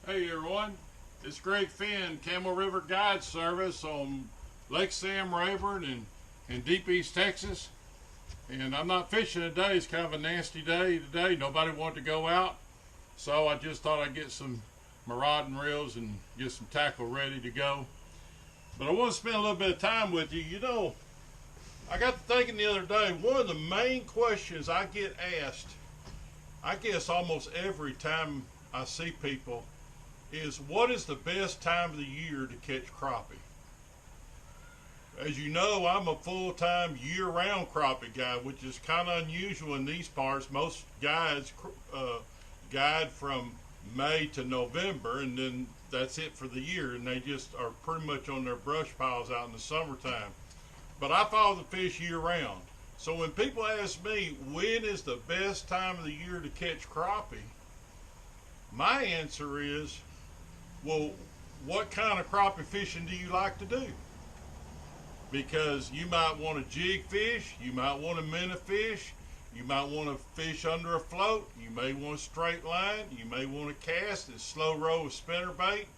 Hey everyone, it's Greg Fenn, Camel River Guide Service on Lake Sam, Rayburn, in Deep East Texas. And I'm not fishing today. It's kind of a nasty day today. Nobody wanted to go out, so I just thought I'd get some marauding reels and get some tackle ready to go. But I want to spend a little bit of time with you. You know, I got to thinking the other day, one of the main questions I get asked, I guess almost every time I see people, is what is the best time of the year to catch crappie? As you know, I'm a full-time year-round crappie guide, which is kind of unusual in these parts. Most guides guide from May to November, and then that's it for the year, and they just are pretty much on their brush piles out in the summertime. But I follow the fish year-round. So when people ask me, when is the best time of the year to catch crappie, my answer is, well, what kind of crappie fishing do you like to do? Because you might want to jig fish, you might want to minnow fish, you might want to fish under a float, you may want a straight line, you may want to cast and slow roll with spinner bait.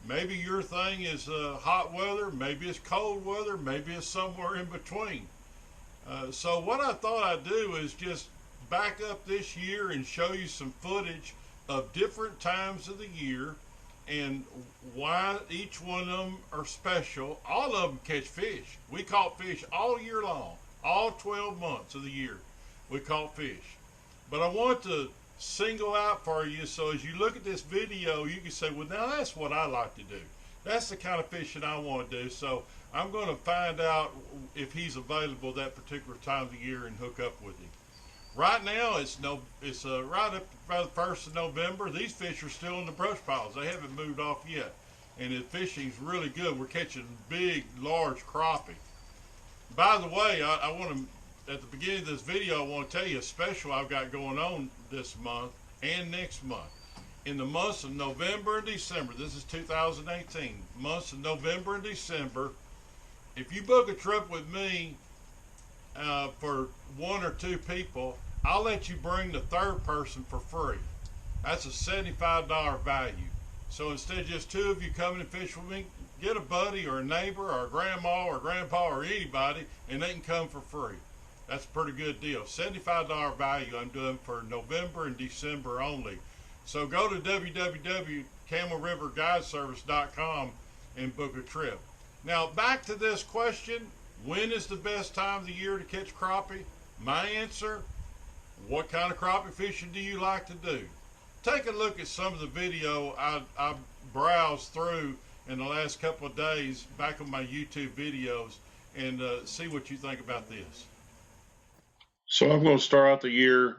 Maybe your thing is hot weather, maybe it's cold weather, maybe it's somewhere in between. So what I thought I'd do is just back up this year and show you some footage of different times of the year and why each one of them are special. All of them catch fish. We caught fish all year long, all 12 months of the year we caught fish. But I want to single out for you, so as you look at this video, you can say, well, now that's what I like to do. That's the kind of fishing I want to do. So I'm going to find out if he's available that particular time of the year and hook up with him. Right now, it's right up by the 1st of November. These fish are still in the brush piles. They haven't moved off yet. And the fishing's really good. We're catching big, large crappie. By the way, I want to, at the beginning of this video, I want to tell you a special I've got going on this month and next month. In the months of November and December, this is 2018, months of November and December, if you book a trip with me for 1 or 2 people, I'll let you bring the third person for free. That's a $75 value. So instead of just 2 of you coming to fish with me, get a buddy or a neighbor or a grandma or grandpa or anybody, and they can come for free. That's a pretty good deal. $75 value I'm doing for November and December only. So go to www.camelriverguideservice.com and book a trip. Now back to this question, when is the best time of the year to catch crappie? My answer, what kind of crappie fishing do you like to do? Take a look at some of the video I browsed through in the last couple of days back on my YouTube videos and see what you think about this. So I'm going to start out the year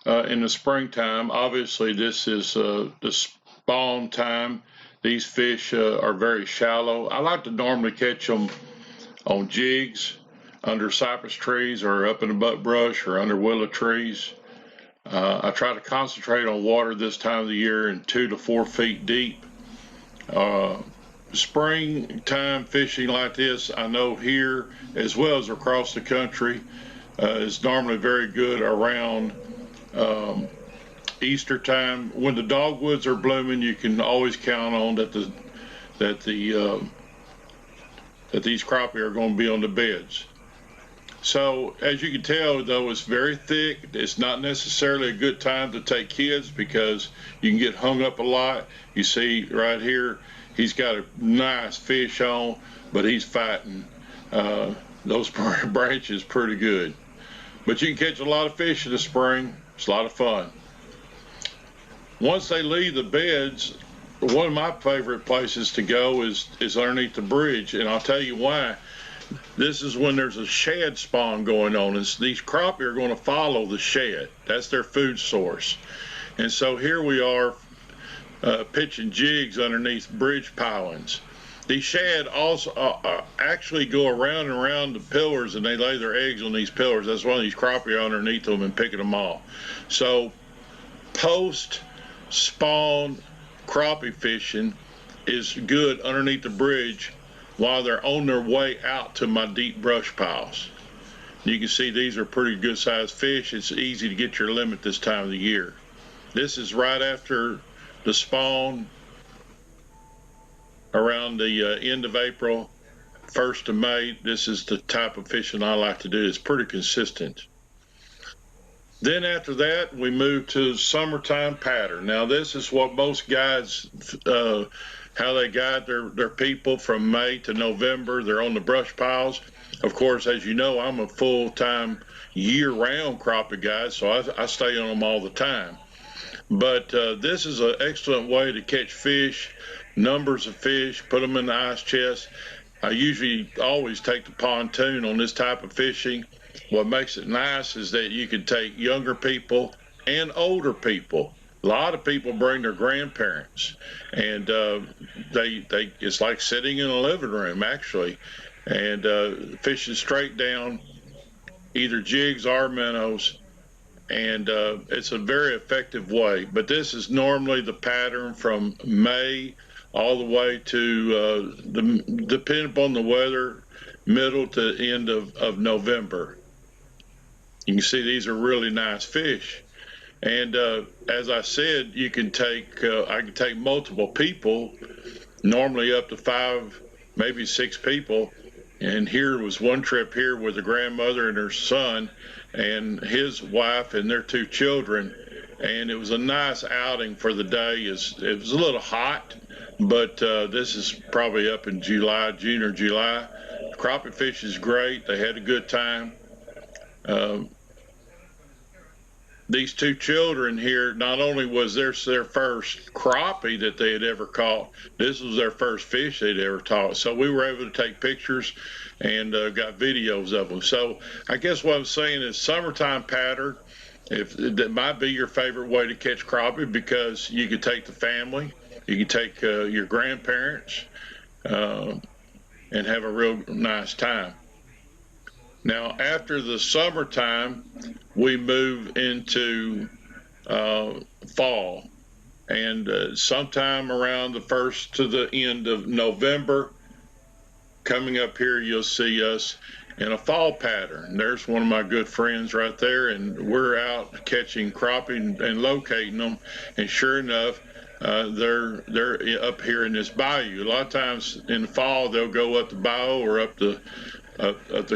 in the springtime. Obviously, this is the spawn time. These fish are very shallow. I like to normally catch them on jigs under cypress trees or up in the butt brush or under willow trees. I try to concentrate on water this time of the year in 2 to 4 feet deep. Springtime fishing like this, I know here as well as across the country, is normally very good around Easter time. When the dogwoods are blooming, you can always count on that these crappie are going to be on the beds. So as you can tell, though, it's very thick. It's not necessarily a good time to take kids because you can get hung up a lot. You see right here, he's got a nice fish on, but he's fighting those branches pretty good. But you can catch a lot of fish in the spring. It's a lot of fun. Once they leave the beds, one of my favorite places to go is underneath the bridge, and I'll tell you why. This is when there's a shad spawn going on, and these crappie are going to follow the shad. That's their food source. And so here we are pitching jigs underneath bridge pilings. These shad also actually go around and around the pillars, and they lay their eggs on these pillars. That's why these crappie are underneath them and picking them off. So post-spawn crappie fishing is good underneath the bridge while they're on their way out to my deep brush piles. You can see these are pretty good sized fish. It's easy to get your limit this time of the year. This is right after the spawn around the end of April, 1st of May. This is the type of fishing I like to do. It's pretty consistent. Then after that, we move to summertime pattern. Now, this is what most guides, how they guide their people from May to November. They're on the brush piles. Of course, as you know, I'm a full-time year-round crappie guide, so I stay on them all the time. But this is an excellent way to catch fish, numbers of fish, put them in the ice chest. I usually always take the pontoon on this type of fishing. What makes it nice is that you can take younger people and older people. A lot of people bring their grandparents, and it's like sitting in a living room actually, and fishing straight down either jigs or minnows, and it's a very effective way. But this is normally the pattern from May all the way to depending upon the weather, middle to end of November. You can see these are really nice fish. And as I said, you can take, I can take multiple people, normally up to 5, maybe 6 people. And here was one trip here with a grandmother and her son and his wife and their 2 children. And it was a nice outing for the day. It was a little hot, but this is probably up in July, June or July. Crappie fish is great. They had a good time. These 2 children here, not only was this their first crappie that they had ever caught, this was their first fish they'd ever caught. So we were able to take pictures and got videos of them. So I guess what I'm saying is summertime pattern, that might be your favorite way to catch crappie, because you could take the family, you could take your grandparents, and have a real nice time. Now, after the summertime, we move into fall, and sometime around the 1st to the end of November, coming up here, you'll see us in a fall pattern. There's one of my good friends right there, and we're out catching crappie and locating them, and sure enough, they're up here in this bayou. A lot of times in the fall, they'll go up the bayou or up the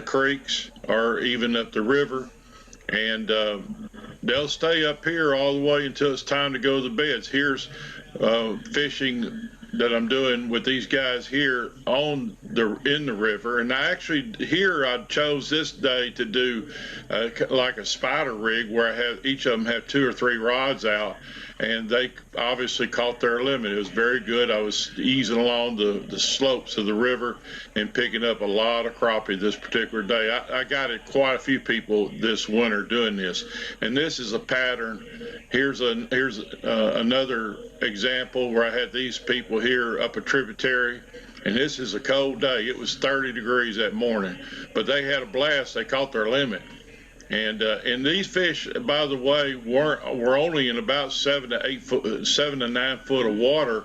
creeks or even up the river, and they'll stay up here all the way until it's time to go to the beds. Here's fishing that I'm doing with these guys here in the river, and I chose this day to do like a spider rig where I have each of them have 2 or 3 rods out, and they obviously caught their limit. It was very good. I was easing along the slopes of the river and picking up a lot of crappie this particular day. I guided quite a few people this winter doing this, and this is a pattern. Here's another example where I had these people here up a tributary, and this is a cold day. It was 30 degrees that morning, but they had a blast. They caught their limit. And these fish, by the way, were only in about 7 to 9 foot of water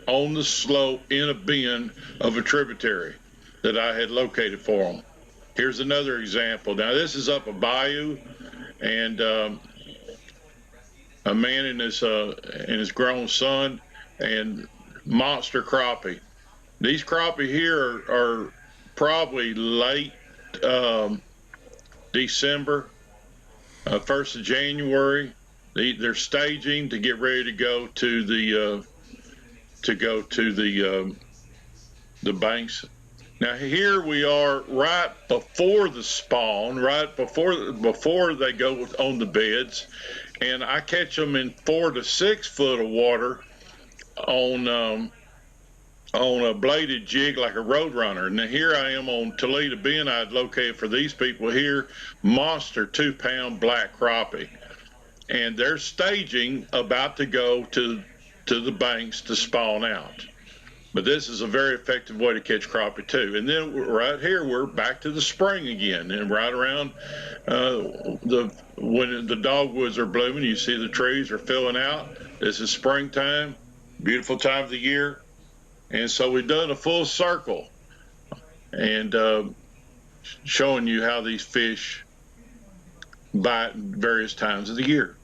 on the slope in a bend of a tributary that I had located for them. Here's another example. Now this is up a bayou, and a man and his grown son, and monster crappie. These crappie here are probably late December, 1st of January. They're staging to get ready to go to the banks. Now here we are right before the spawn, right before they go on the beds, and I catch them in 4 to 6 foot of water on a bladed jig like a Roadrunner. Now here I am on Toledo Bend. I'd located for these people here, monster 2-pound black crappie, and they're staging about to go to the banks to spawn out. But this is a very effective way to catch crappie too. And then right here, we're back to the spring again, and right around when the dogwoods are blooming, you see the trees are filling out. This is springtime, beautiful time of the year. And so we've done a full circle, and showing you how these fish bite at various times of the year.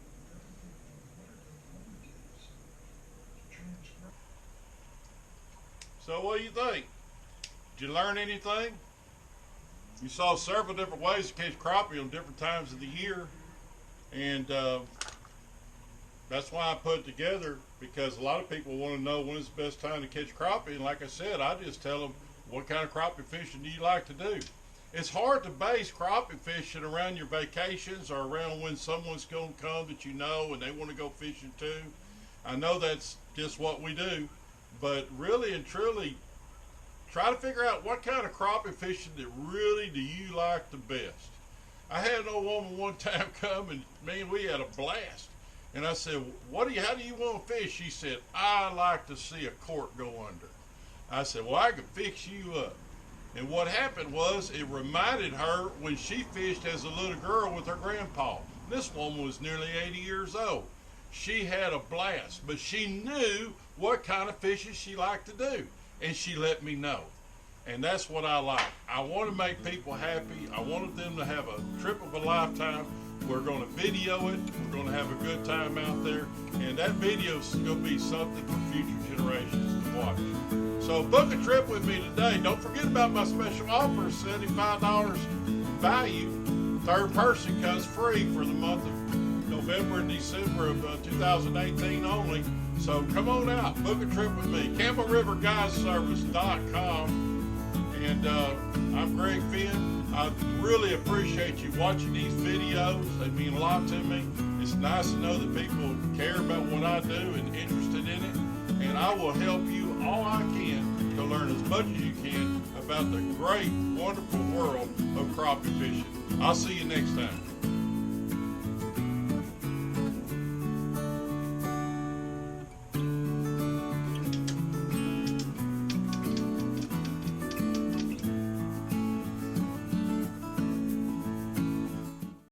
So what do you think? Did you learn anything? You saw several different ways to catch crappie on different times of the year, and that's why I put it together, because a lot of people want to know when is the best time to catch crappie. And like I said, I just tell them, what kind of crappie fishing do you like to do? It's hard to base crappie fishing around your vacations or around when someone's going to come that you know and they want to go fishing too. I know that's just what we do, but really and truly, try to figure out what kind of crappie fishing that really do you like the best. I had an old woman one time come, and man, we had a blast. And I said, how do you want to fish? She said, I like to see a cork go under. I said, well, I can fix you up. And what happened was, it reminded her when she fished as a little girl with her grandpa. This woman was nearly 80 years old. She had a blast, but she knew what kind of fishing she liked to do. And she let me know. And that's what I like. I want to make people happy. I wanted them to have a trip of a lifetime. We're going to video it. We're going to have a good time out there. And that video is going to be something for future generations to watch. So book a trip with me today. Don't forget about my special offer, $75 value. Third person comes free for the month of November and December of 2018 only. So come on out, book a trip with me. CampbellRiverGuideService.com. And I'm Greg Fenn. I really appreciate you watching these videos. They mean a lot to me. It's nice to know that people care about what I do and interested in it. And I will help you all I can to learn as much as you can about the great, wonderful world of crappie fishing. I'll see you next time.